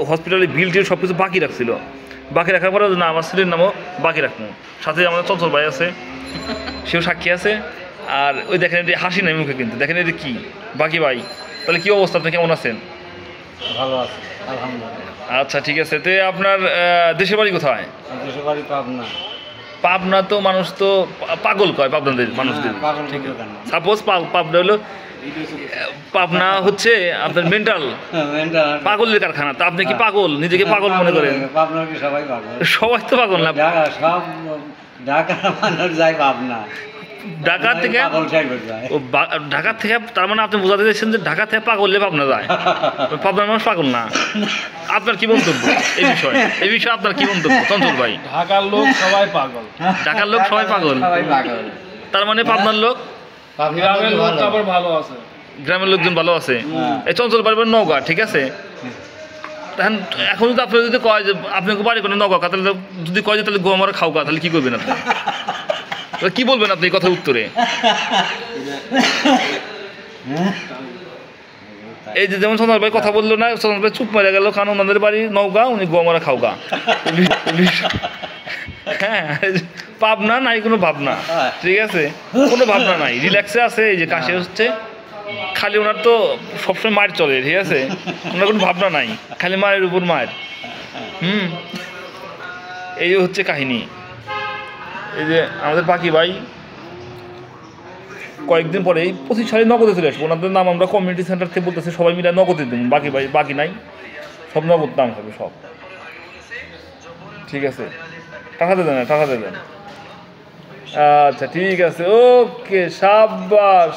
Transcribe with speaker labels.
Speaker 1: হসপিটালে বিল টিল সব কিছু বাকি রাখছিল, বাকি রাখার পরে না আমার ছেলের নামও বাকি রাখবো, সাথে আমাদের চঞ্চল ভাই আছে, সেও সাক্ষী আছে। আর ওই দেখেন এটি হাসি নাই মুখে, কিন্তু দেখেন এটি কি বাকি ভাই। তাহলে কী অবস্থা, আপনি কেমন আছেন?
Speaker 2: ভালো আছে আলহামদুলিল্লাহ।
Speaker 1: আচ্ছা ঠিক আছে। তো আপনার দেশের বাড়ি কোথায়?
Speaker 2: দেশের বাড়ি পাবনা।
Speaker 1: পাবনা তো মানুষ তো পাগল কয় পাবনাদের মানুষদের,
Speaker 2: পাগল
Speaker 1: ঠিক
Speaker 2: বলতে
Speaker 1: আছে।
Speaker 2: কেন?
Speaker 1: সাপোজ পাবনা হলো, পাবনা হচ্ছে আপনার মেন্টাল পাগলের কারখানা। তা আপনি কি পাগল, নিজেকে পাগল মনে করেন?
Speaker 2: পাবনার কি সবাই পাগল?
Speaker 1: সবাই তো পাগল না।
Speaker 2: সব ঢাকার মানুষ যায় পাবনা,
Speaker 1: ঢাকা থেকে
Speaker 2: পাগল সাহেবের যায়।
Speaker 1: ও ঢাকা থেকে, তার মানে আপনি বোঝাতে চাইছেন যে ঢাকা থেকে পাগলে পাবনা যায়, পাবনার মানুষ পাগল না। আপনার কি মন্তব্য এই বিষয়ে? এই বিষয়ে আপনার কি মন্তব্য চঞ্চল ভাই?
Speaker 3: ঢাকার লোক সবাই পাগল,
Speaker 1: ঢাকার লোক সবাই পাগল,
Speaker 2: সবাই পাগল।
Speaker 1: তার মানে পাবনার লোক,
Speaker 3: গ্রামের লোক আবার ভালো আছে,
Speaker 1: গ্রামের লোকজন ভালো আছে। এই চঞ্চল বাড়ি নওগাঁ, ঠিক আছে। এখন যদি আপনি যদি কয় যে আপনাকে বাড়ি করে নওগাঁ, তাহলে যদি কয় যে তাহলে গো আমার খাওয়া, তাহলে কি করবেন আপনি? কি বলবেন আপনি এই কথার উত্তরে? এই যে যেমন সোনার ভাই কথা বললো না, সোনার ভাই চুপ মারা গেল, কারণ ওনাদের বাড়ি নওগাঁ, উনি গোমারা খাওগা। হ্যাঁ, পাবনা নাই কোনো ভাবনা, ঠিক আছে, কোনো ভাবনা নাই, রিল্যাক্সে আছে। এই যে কাশি হচ্ছে, খালি ওনার তো সবসময় মায়ের চলে, ঠিক আছে, ওনার কোনো ভাবনা নাই, খালি মায়ের উপর মায়ের। এই হচ্ছে কাহিনী। এই যে আমাদের বাকি ভাই কয়েকদিন পরে এই 25 সালে নগদে চলে আসবো, ওনাদের নাম আমরা কমিউনিটি সেন্টার থেকে বলতেছি সবাই মিলে নগদে দেবেন। বাকি ভাই বাকি নাই, সব নগদ নাম হবে সব, ঠিক আছে। টাকা দেবেন না, টাকা দেবেন। আচ্ছা ঠিক আছে, ওকে, সাব্বাস।